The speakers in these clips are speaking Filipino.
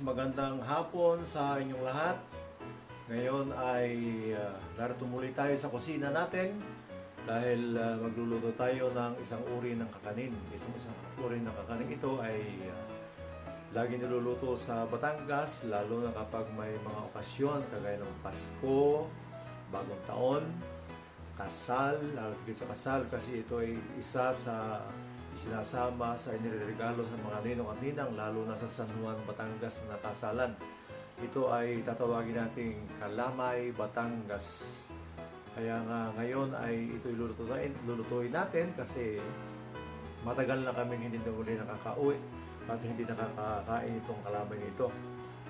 magandang hapon sa inyong lahat. Ngayon ay narito muli tayo sa kusina natin dahil magluluto tayo ng isang uri ng kakanin. Itong isang uri ng kakanin ito ay lagi niluluto sa Batangas, lalo na kapag may mga okasyon kagaya ng Pasko, Bagong Taon, kasal, lalo sa kasal kasi ito ay isa sa sinasama sa iniregalo sa mga ninong at ninang, lalo na sa San Juan, Batangas na kasalan. Ito ay tatawagin nating Kalamay Batangas. Kaya nga ngayon ay ito lulutuin natin kasi matagal na kaming hindi na uli nakakauwi at hindi nakakakain itong kalamay nito.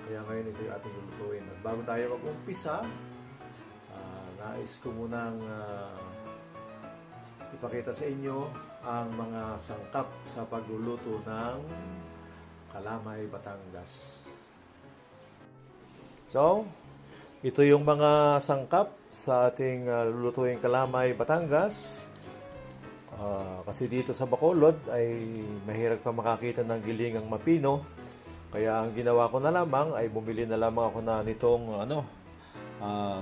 Kaya ngayon ito yung ating lulutuin. At bago tayo mag-umpisa, nais ko munang ipakita sa inyo ang mga sangkap sa pagluluto ng Kalamay Batangas. So, ito yung mga sangkap sa ating lulutuing Kalamay Batangas. Kasi dito sa Bacolod ay mahirap pa makakita ng gilingang mapino. Kaya ang ginawa ko na lamang ay bumili na lamang ako na nitong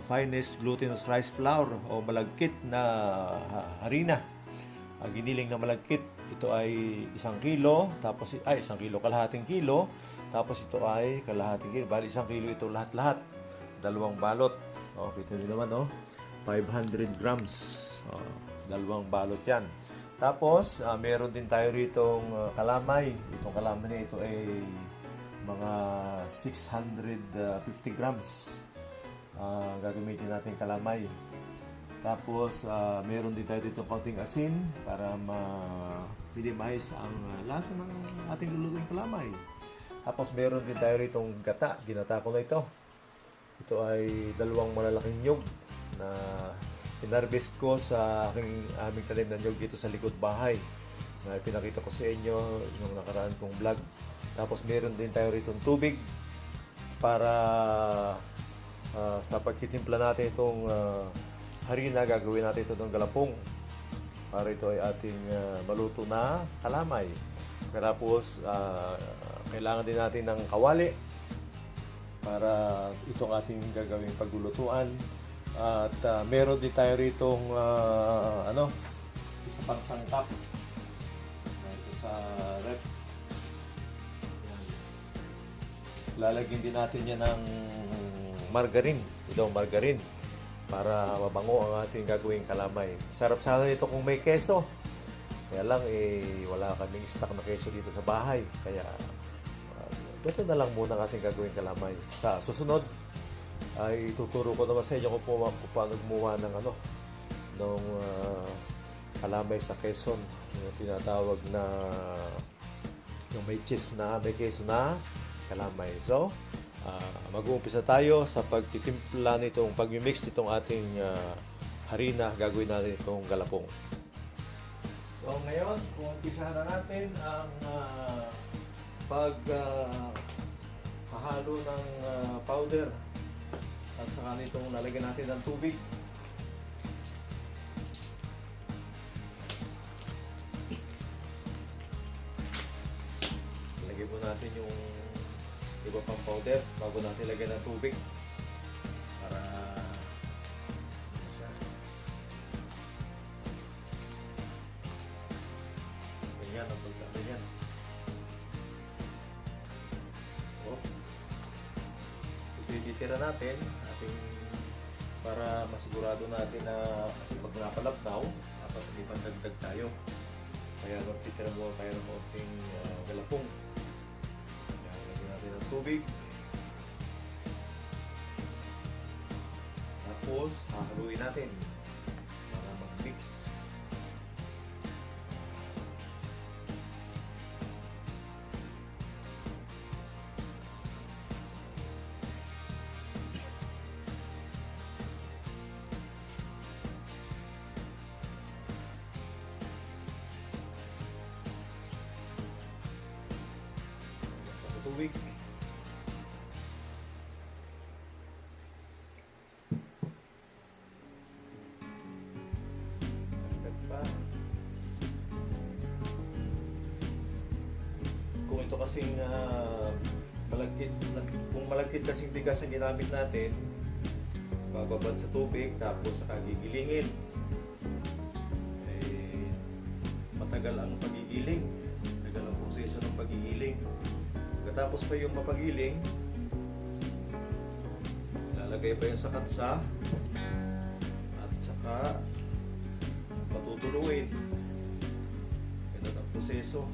finest glutinous rice flour o malagkit na harina. Giniling na malagkit. Ito ay 1 kilo, tapos 1 kilo, kalahating kilo, tapos ito ay kalahating kilo. Bali 1 kilo ito lahat-lahat. 2 balot. So, kita niyo naman, 500 grams. 2 balot yan. Tapos, meron din tayo ritong kalamay. Itong kalamay na ito ay mga 650 grams. Gagamitin natin kalamay. Tapos, meron din tayo dito konting asin para ma-minimize ang lasa ng ating lulutuing kalamay. Tapos, meron din tayo ritong gata. Ginata ko na ito. Ito ay 2 malalaking nyug na inarbest ko sa aming talim na nyug dito sa likod bahay. Na pinakita ko sa inyo yung nakaraan kong vlog. Tapos, meron din tayo ritong tubig para sa pagtitimpla natin itong harina, gagawin natin ito ng galapong para ito ay ating maluto na kalamay. Tapos, kailangan din natin ng kawali para itong ating gagawing paglulutuan. At meron din tayo ritong isa pang sangkap ito sa ref. Lalagyan din natin yan ng margarine. Ito margarine para mabango ang ating gagawing kalamay. Sarap sana nito kung may keso. Kaya lang wala kaming stock na keso dito sa bahay. Kaya ito na lang muna ang ating gagawing kalamay. Sa susunod ay tuturo ko naman sa inyo kung paano gumawa ng kalamay sa Quezon. Yung tinatawag na yung may cheese na may keso na kalamay. So, mag-uumpisa tayo sa pagtitimpla nitong pag-mix nitong ating harina. Gagawin natin itong galapong. So ngayon, umpisa na natin ang paghahalo ng powder. At saka nitong lalagyan natin ng tubig. Lagyan mo natin yung iba pang powder bago natin lagyan ng tubig para ganyan ang pagkaganyan. Ititira natin para masigurado natin na kasi pag napalabnaw dapat hindi pandagdag tayo, kaya magtitira mo tayo ng konting galapong. Ng tubig. Tapos, hahaluin natin para mag-mix. Tubig. Kung ito kasing malagkit, kung malagkit kasing bigas ang ginamit natin, bababad sa tubig tapos saka gigilingin. Eh, matagal ang pagigiling, matagal ang proseso ng pagigiling. Pagkatapos pa yung mapagiling, lalagay pa yung sa katsa at saka patutuluin. Ganun ang proseso.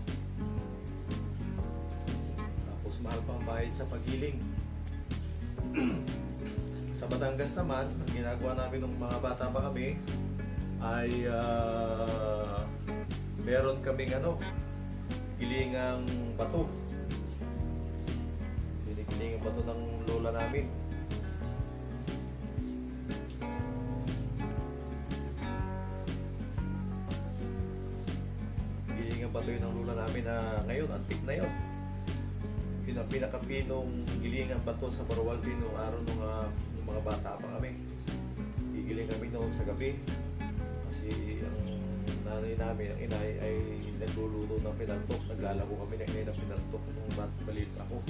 Tapos mahal pang bayad sa pagiling. Sa Batangas naman, ang ginagawa namin ng mga bata pa kami ay meron kaming gilingang bato. Gilingang bato ng lola namin. Gilingang bato yun ng lola namin na ngayon, antik na yun. Pinakapinong gilingang bato sa Barualpin noong araw ng mga bata pa kami. Gigiling kami noon sa gabi kasi ang nanay namin, ang inay ay nagluluto ng pinaltok. Naglalako kami ng inay ng pinaltok nung maliit ako.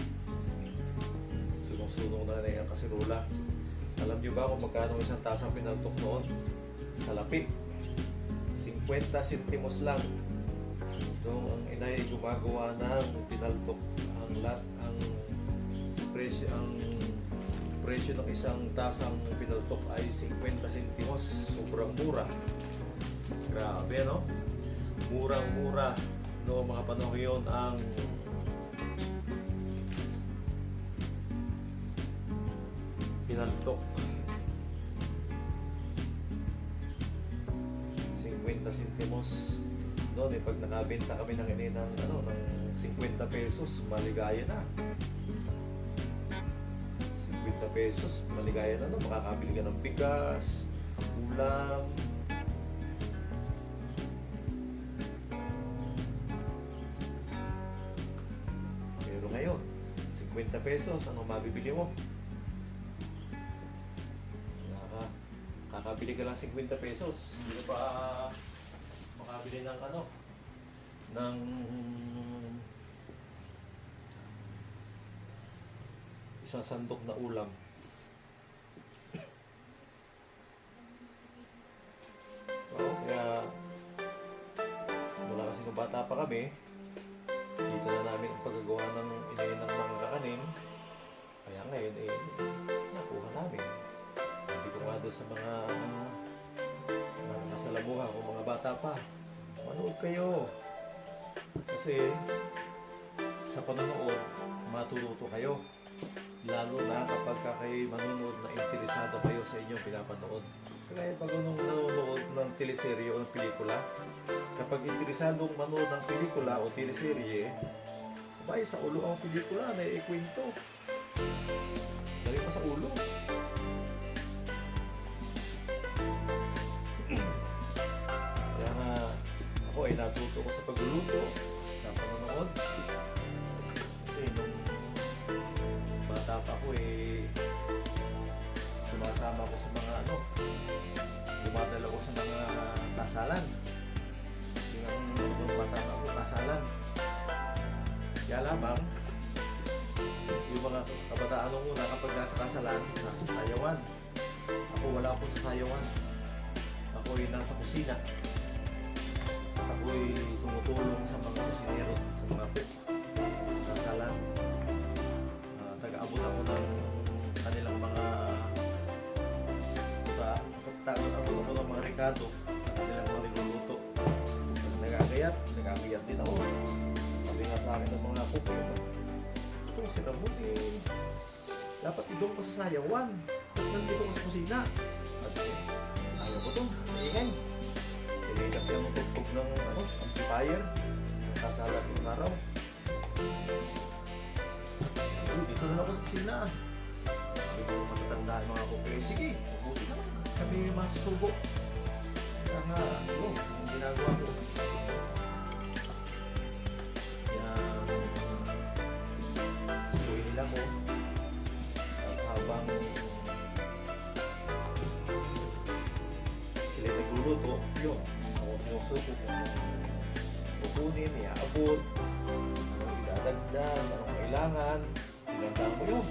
Sunong-sunong na ang kasirola. Alam niyo ba kung magkano isang tasang pinaltok noon? Sa lapi, 50 centimos lang. Nung ang inay gumagawa ng pinaltok, ang presyo ng isang tasang pinaltok ay 50 centimos. Sobrang mura. Grabe, no? Murang-mura. No, mga panahon yun ang pinaltok. 50 centimos. Noon, pag nakabenta kami ng ng 50 pesos, maligaya na. 50 pesos, maligaya na, no? Makakabili ka ng bigas, ulam. Pero ngayon, 50 pesos, ano mabibili mo? Kakabili ka lang 50 pesos. Hindi pa makabili ng ng isang sandok na ulam. So, kaya mula kasi nung bata pa kami, dito na namin ang paggagawa ng inayin ng mga kakanin. Kaya ngayon, nakuha namin. Sabi ko nga doon sa mga nasalamuha o mga bata pa, manood kayo. Kasi sa panonood, matututo kayo. Lalo na kapag kayo manonood na interesado kayo sa inyong pinapanood. Kaya pag nanonood ng teleserye o ng pelikula, kapag interesadong manood ng pelikula o teleserye, abay sa ulo ang pelikula na ikwento. Dali pa sa ulo. Kaya nga ako ay natuto ko sa pagluluto, sa panonood. Kasi nung bata pa ako sumasama ko sa mga dumadala ko sa mga kasalan. Yung bata pa ako, kasalan. Kaya lamang, yung mga kabataan nung una kapag nasa kasalan, nasa sayawan. Ako wala ako sa sayawan. Ako ay nasa kusina. At ako ay tumutulong sa mga kusinero, sa mga sa kasalan. Taga-abot ako ng kanilang mga taga-abot ako ng mga rekado, kanilang mga niluluto. Nagagayat din ako. Sabi nga sa akin ng mga kuko, itong sinabot dapat idong ko sa sayawan. Nandito ko sa kusina. At ayaw ko ito, maingay. Kasi ang tugtog ng amplifier, yung kasalat ng araw. Dito na ako sa kusina. Sabi ko matatandaan mga kuko, sige, mabuti naman. Kami masusubo. Kaya nga, yung ginagawa ko. Subuhin nila ko. At habang sila nagluluto, yun, ako sinusuko kung kukunin, iaabot, anong idadagdag, anong kailangan, Tandaan mo yun.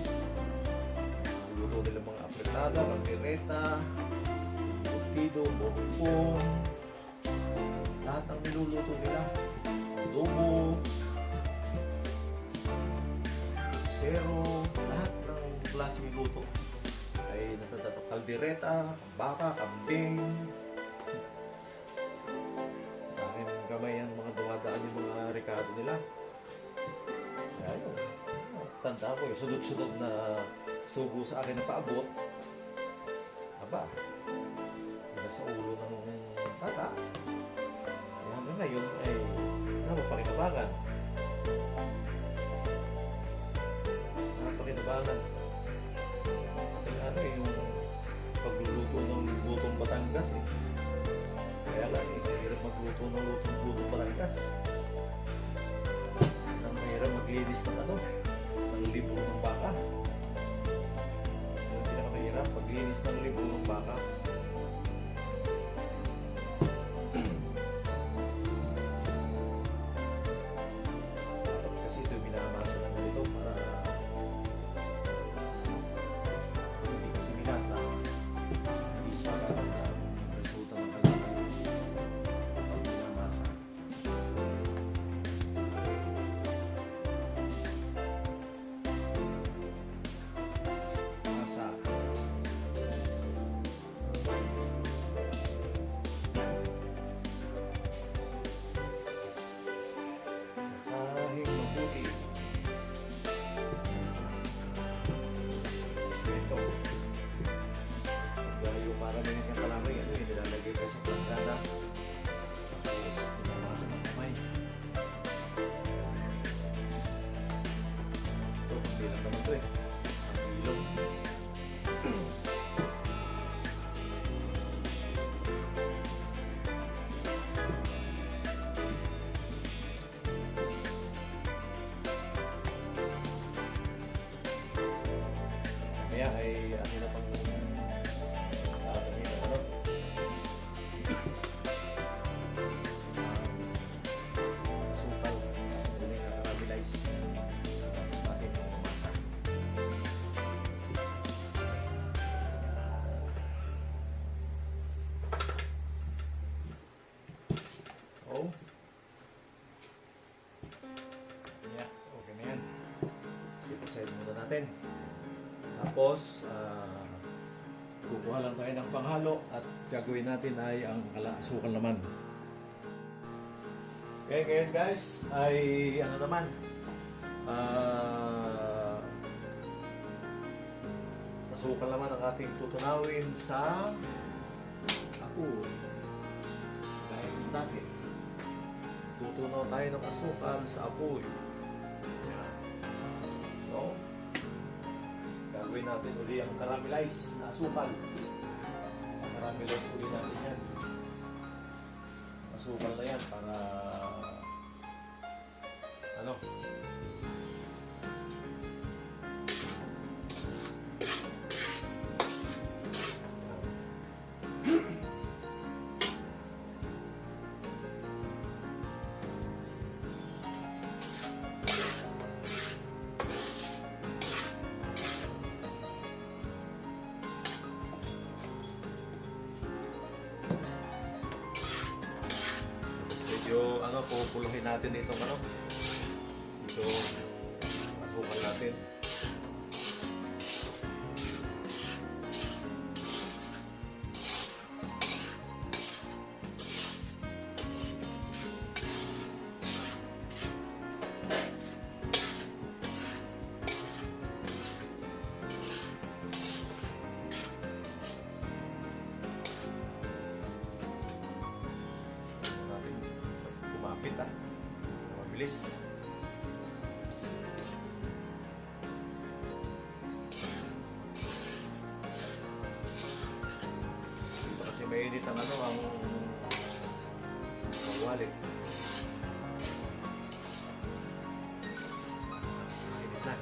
Luto nila mga apretada, caldereta, embutido, bongbong. Lahat ng niluluto nila. Adobo, zero, lahat ng klaseng luto ay natatato. Caldereta, baka, kambing. Sa akin kamay ang mga dumadaan yung mga rekado nila. Kaya yun. Tanda ko yung sunod-sunod na subo sa akin na paabot. Aba, nasa ulo ng bata. Kaya hanggang ngayon ay napapakinabangan. Napapakinabangan. Ano yung pagluluto ng lutong Batangas eh. Kaya lang hirap magluto ng lutong Batangas. Ang mahirap maglinis ng ng libo ng baka. Yung pinakamahirap, maglinis ng libo ng baka. Kasi ito yung minamasa ng ganito para hindi kasi minasa. Hindi siya ang resulta ng kalaman kapag minamasa. Masa. Masahing mabuti. Sikreto. Kaya yung parang ganyan kang kalamay, yung nilalagay ka sa plantada. Tapos, pinamasa ng kamay. Ito, hindi lang naman ito eh. Ang ilong. Kaya ay ano na pang asukal, hindi nga karabilize. Tapos natin yung mamasa. Oh. Yeah, okay na yan. Sit-aside muna natin. Tapos, kukuha lang tayo ng panghalo at gagawin natin ay ang asukal naman. Okay, ngayon guys, ay ano naman, asukal naman ang ating tutunawin sa apoy. Dahil dati, tutunaw tayo ng asukal sa apoy. Yan. So, gagawin natin uli ang caramelize na asukal. Caramelize uli natin yan. Asukal na yan para ano? Medyo pupuluhin natin itong ito asukal natin. Mabilis. Dito kasi mainit ang ang wallet. Mainit na.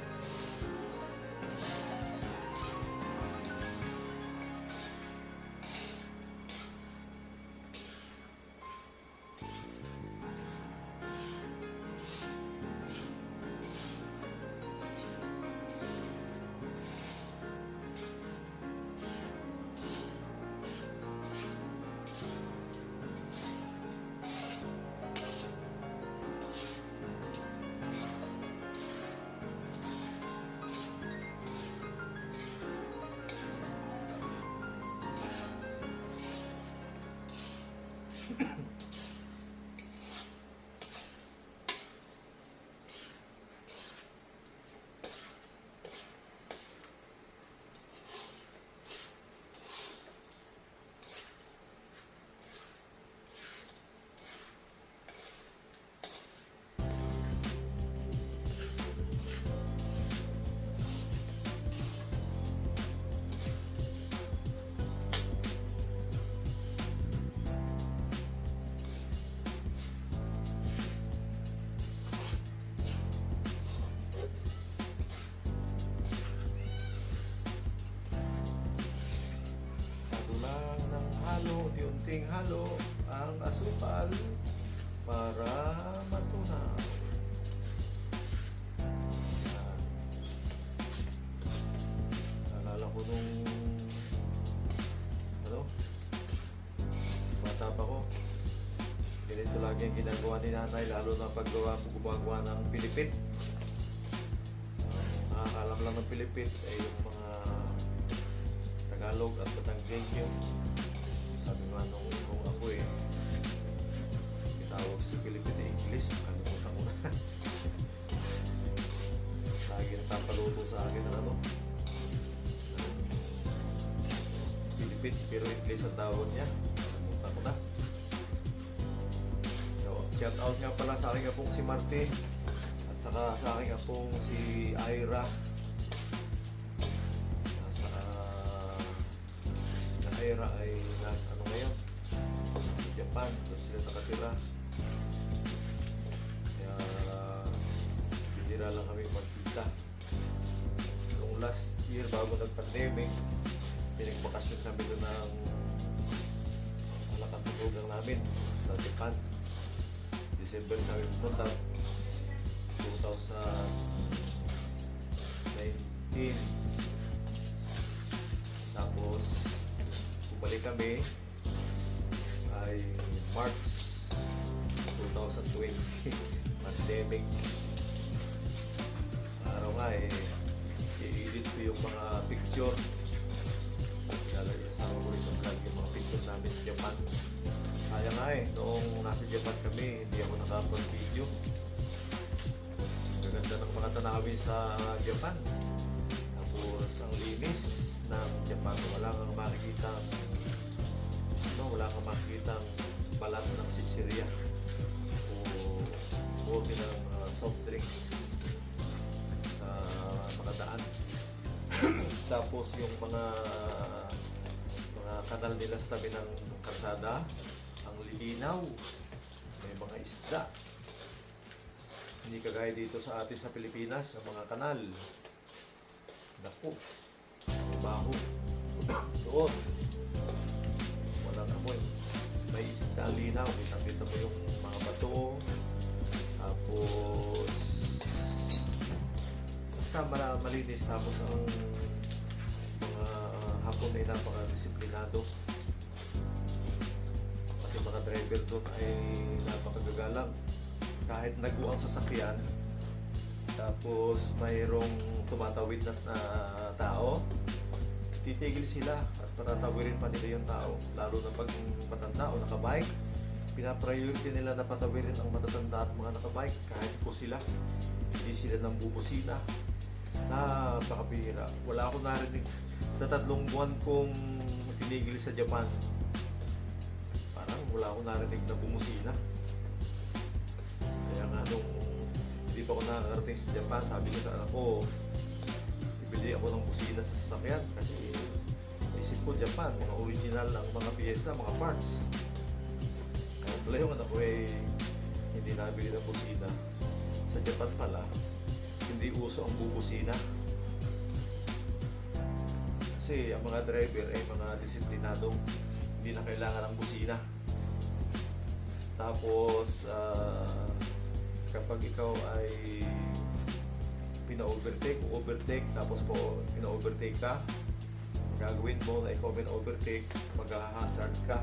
Lang ng halo, unti-unting halo ang asukal para matunaw. Yan. Naalala ko nung bata pa ko, ganito lagi ang ginagawa ni nanay, lalo na gumagawa ng pilipit. Nakakalam lang ng pilipit ay yung mga Tagalog at Batanggenyo. Sabi nga nung ako itawag sa Pilipino English, nakalimutan ko na. Lagi nagpapaluto sa akin ng Pilipino, pero English ang tawag niya. Nakalimutan ko na. So, shout out nga pala sa aking apong si Marte at saka sa aking apong si Ira. Ira ay nasa ngayon, sa Japan, doon sila nakatira. Kaya binira lang kami magkita. Noong last year bago nag-pandemic, pinagbakasyon kami doon ng malakang tutugang namin sa Japan. December kami punta, 2019. Tapos balik kami ay March 2020. Pandemic. Araw nga i-edit ko yung mga picture. Isama ko rin sa vlog yung mga picture namin sa Japan. Kaya nga noong nasa Japan kami, hindi ako nakapag video. Gaganda ng mga tanawin sa Japan. Tapos ang linis ng Japan, wala kang makikita balat ng sitsirya o bote ng soft drinks sa mga daan. Tapos yung mga kanal nila sa tabi ng kalsada, ang lilinaw, may mga isda. Hindi kagaya dito sa atin sa Pilipinas, sa mga kanal. Naku, baho. Doon, walang amoy. May isda, linaw. Kita mo yung mga bato. Tapos, basta malinis. Tapos ang mga Hapon ay napaka-disiplinado. Pati mga driver doon ay napakagagalang. Kahit nag-uang sasakyan, tapos mayroong tumatawid na tao, titigil sila at patatawirin pa nila yung tao. Lalo na pag matanda o nakabike, pinapriority nila na patawirin ang matatanda at mga nakabike kahit po sila. Hindi sila nang bubusina. Napakabihira. Wala akong narinig sa 3 buwan kong tinigil sa Japan. Parang wala akong narinig na bumusina. Kaya nga nung hindi pa ako nakakarating sa Japan, sabi ko sa anak ko, bibili ako ng busina sa sasakyan kasi isip ko Japan, mga original ang mga piyesa, mga parts. Kaya pala yung anak ko hindi nabili ng busina. Sa Japan pala, hindi uso ang bubusina. Kasi ang mga driver ay mga disiplinadong hindi na kailangan ng busina. Tapos, kapag ikaw ay overtake, tapos pina-overtake ka, gagawin mo na ikaw pina-overtake, mag-hazard ka.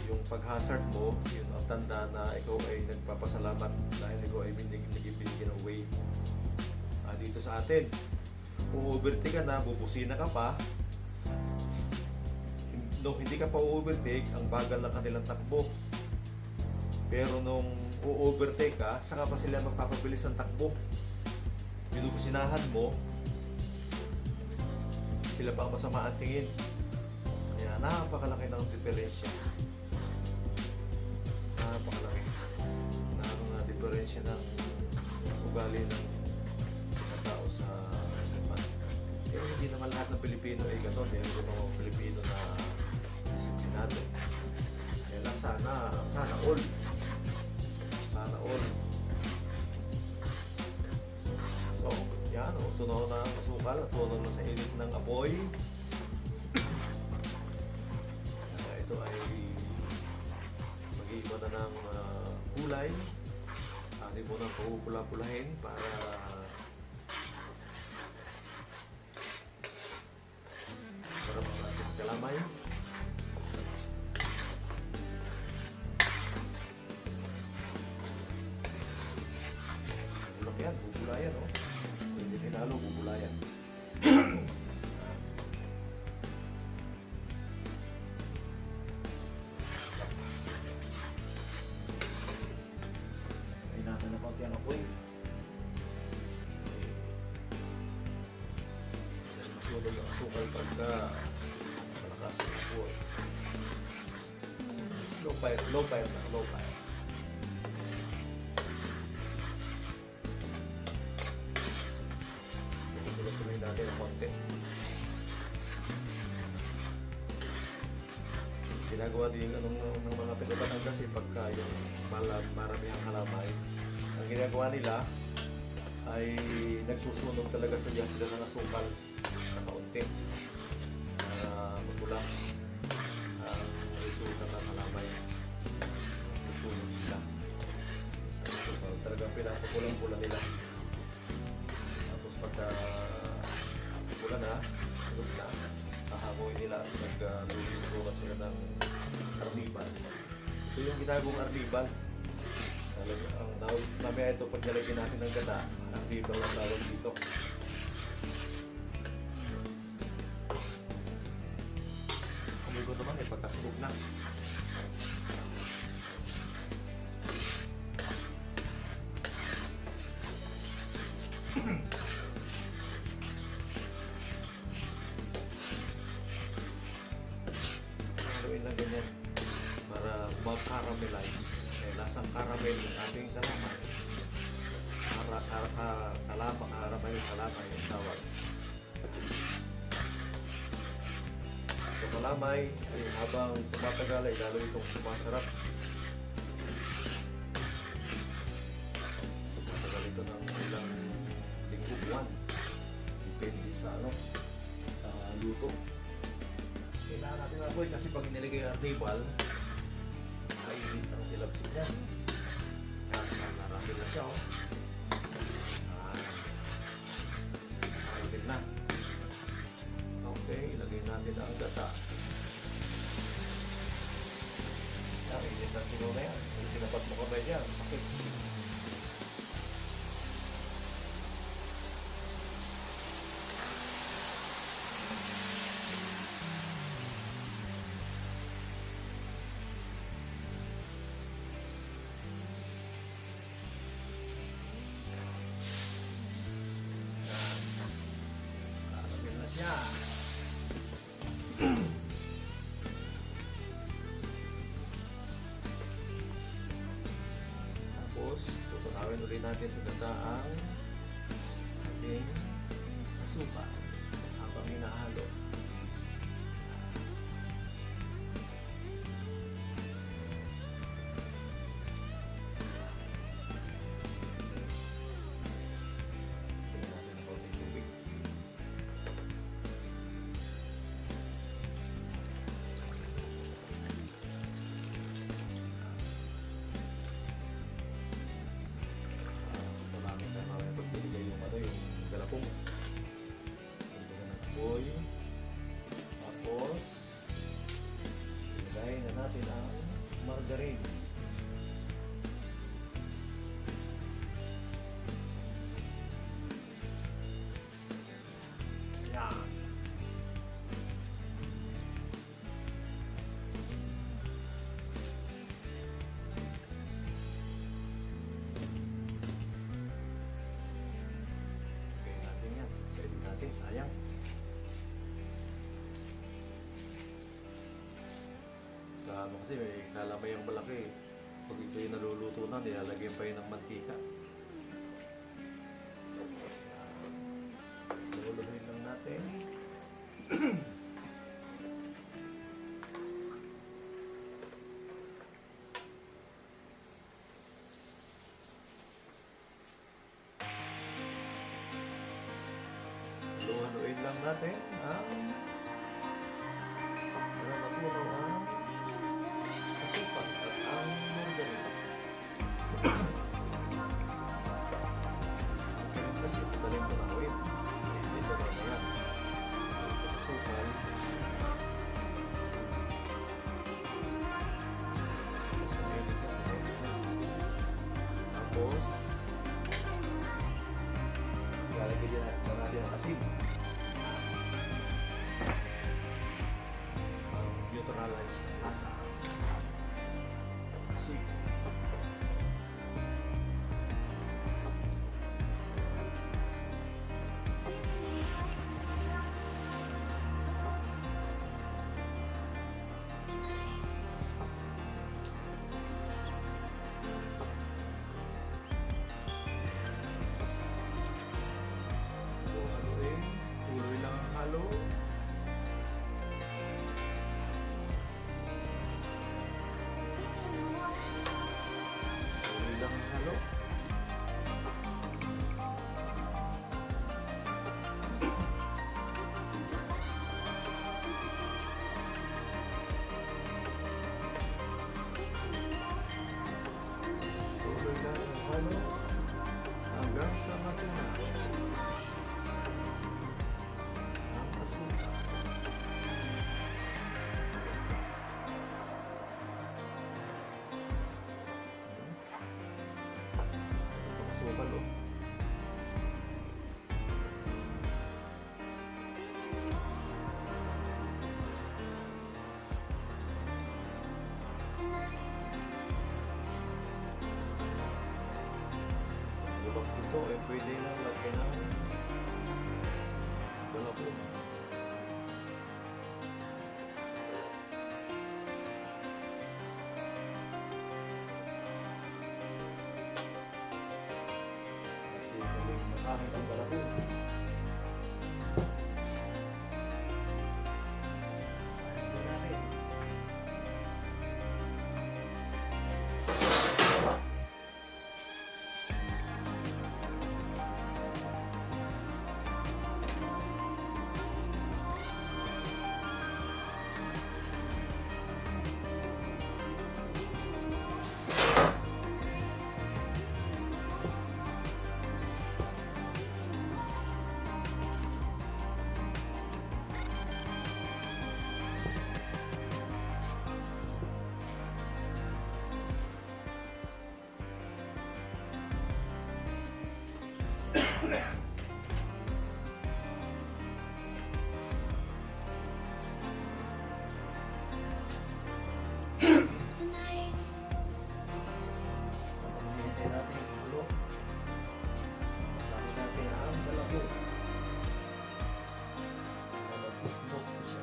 Yung pag-hazard mo, yun ang tanda na ikaw ay nagpapasalamat dahil ikaw ay binigyan ng way. Dito sa atin, kung overtake ka na, bubusina ka pa, nung hindi ka pa overtake, ang bagal ng kanilang takbo. Pero nung u-overtake ka, saka pa sila magpapabilis ng takbo. Binubusinahan mo, sila pa ang masama ang tingin. Kaya napakalaki ng diferensya. Napakalaki ng diferensya ng ugali ng mga tao sa Japan. Eh, hindi naman lahat ng Pilipino ay gano'n. Meron din mga Pilipino na disiplinado. Kaya lang sana all. Sana all. So, yan o. Tunaw na ang asukal at tunaw na sa init ng apoy. Ito ay mag-iiba na ng kulay. Hindi mo nang pupula-pulahin para sarap ang ating kalamay. Bulak yan, bubulayan o. Hindi pinalo, bubulayan. Natin na konti ang apoy. Kasi masunod ang asukal pagka malakas ang apoy. Low fire na, low fire. Tuloy natin ang konti. Ginagawa din ng mga taga-Batangas pagka yung maramihang halamay. Ang ginagawa nila ay nagsusunog talaga sa diyan sila ng asukal na kaunti para magulak ang resulta ng halamay. Nagsusunog sila. Talagang pinapapulang-pula nila. Tapos pagka pula na, sunog na, kahamoy nila at nagluluto sila ng arnibal. Ito yung ginagawang arnibal. Mamaya ito, pag nalagyan natin ng gata, arnibal ang tawag dito. Kumigo naman pagkasunog na. Gawin lang ganyan para mag-caramelize. Lasang caramel ng ating kalamay. Caramel yung tawag. Ito kalamay ay habang tumatagal ay lalo itong sumasarap. Tumatagal ito ng ilang linggo, buwan. Depende sa sa luto. Kailangan natin ang apoy kasi pag inilagay ang arnibal ay ang tilabsik niya. Marami na siya marami na. Okay, ilagay natin ang gata. Init na siguro na yan. Kung tinapat mo kamay niya, sakit. Tapos, tutunawin ulit natin sa gata ang ating asukal habang hinahalo. Tapos ilagay na natin ang margarine. Yan. ano kasi may kalamayang malaki. Pag ito yung naluluto na, nilalagyan pa yun ng mantika. Luluhin lang natin. Luhaluin lang natin ang napuno ang asukal at ang margarine. Kasi madaling panawin. Kasi dito na yan. Asukal. Tapos, lalagay din natin ang asin. Neutralize ng lasa. Asin. Tuloy lang ang halo. Tuloy lang ang halo. Tuloy lang ang halo hanggang sa matuna ang asukal. Asukal, oh. Lubak ito, pwede na lagyan ng galapon. Maling masahin ang galapon. Masahin mo natin. Hinihintay natin yung ulo. Masahin natin ang galapon. Mag-smoke siya.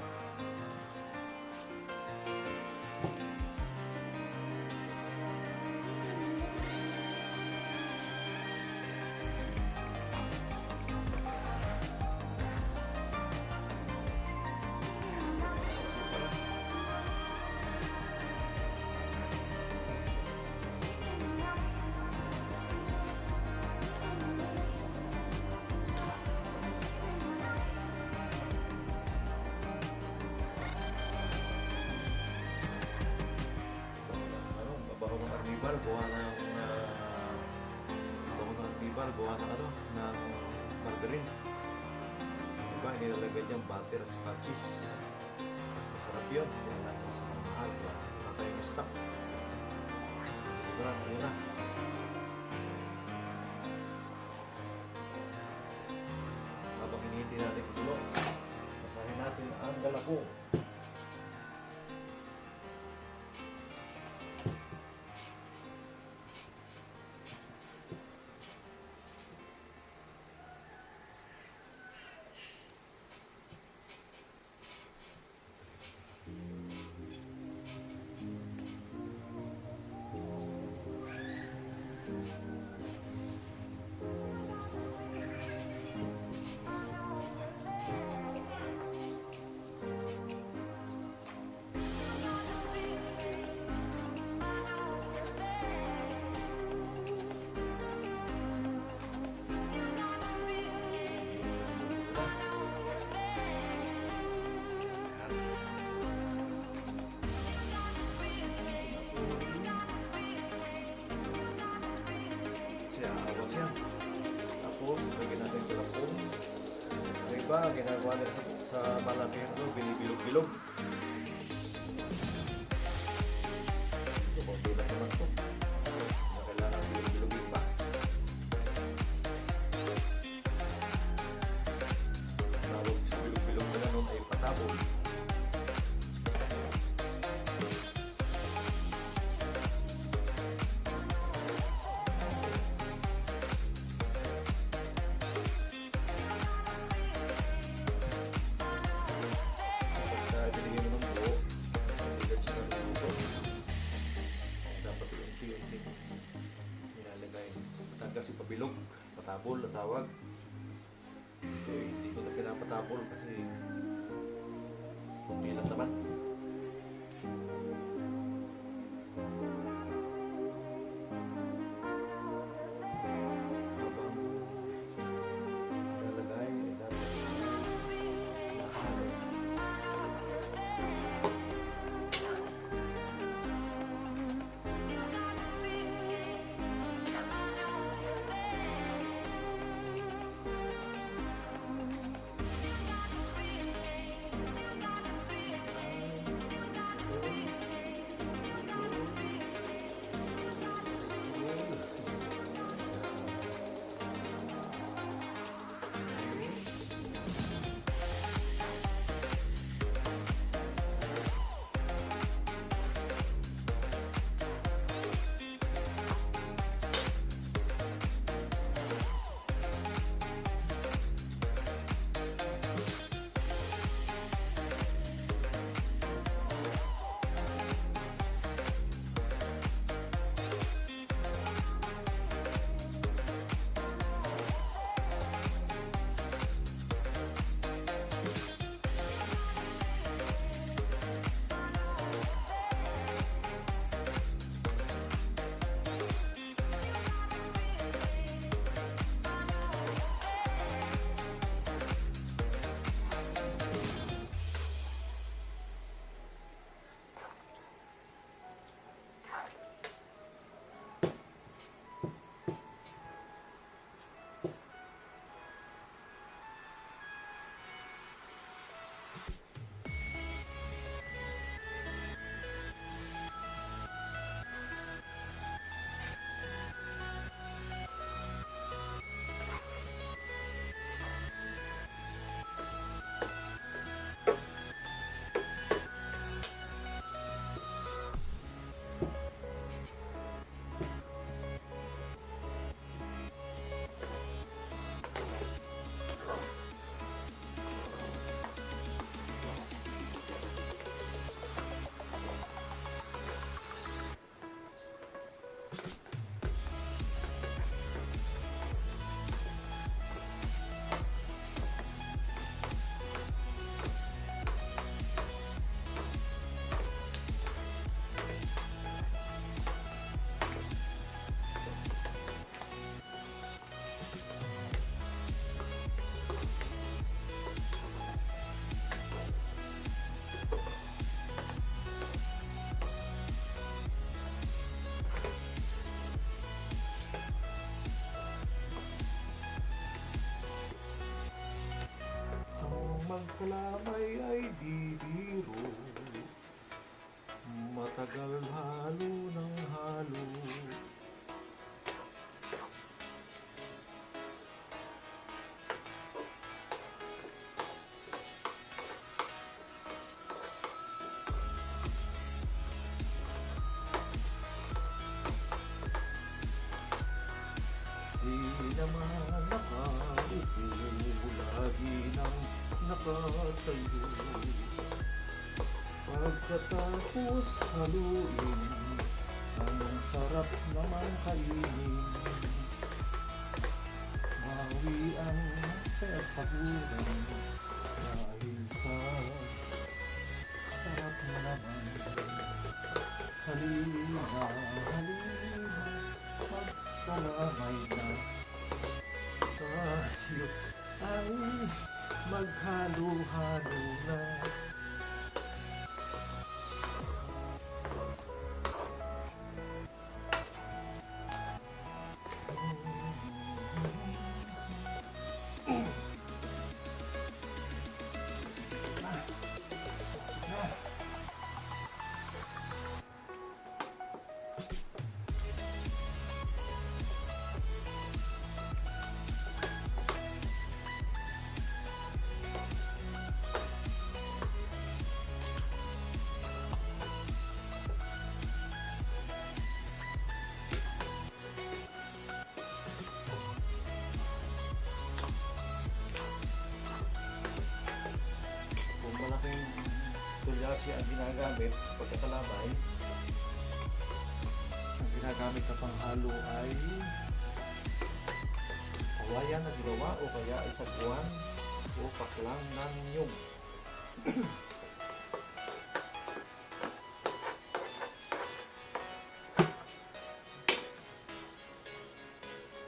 Bago ng arnibal, gawa ng ng margarine. Diba, nilalagay niyang butter sa cheese. Mas masarap yun. Kaya lang mas mahal. Wala tayong stock. Diba, yun na. Habang hinihintay natin ito, masahin natin ang galapong. iba, ginagawa nila sa Malapiano, binibilog-bilog. Ito, konti lang naman ito. Na kailangan bilog-bilogin pa. Tawag sa bilog-bilog nila noon ay patabol. Binigyan mo ng buo, mabigat siya ng luto. Dapat unti-unti nilalagay. Kasi pabilog, patabol na tawag. Ito hindi ko na pinapatabol kasi kunti lang naman. Habang nilalagay, dapat magkalamay ay di biro, matagal halo ng halo. Di naman nakaupo, lagi nang nakatayo. Pagkatapos haluin, ang sarap naman kainin. Mawi ang pagpaguran dahil sa sarap naman. Halina, halina, magkalamay na tayo ay maghalo-halo na. kasi ang ginagamit pagkakalamay, ang ginagamit na panghalo ay kawayan na ginawa o kaya ay sagwan o paklang ng nyug.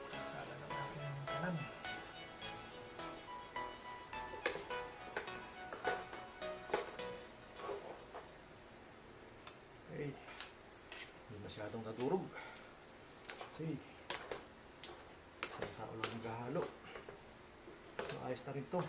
Sala ng aking kanan. Okay. Hindi masyadong nadurog. Kasi isang tao lang naghahalo. Maayos na rin to.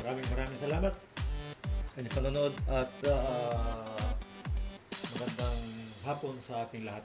Maraming salamat sa inyong panonood at magandang hapon sa ating lahat.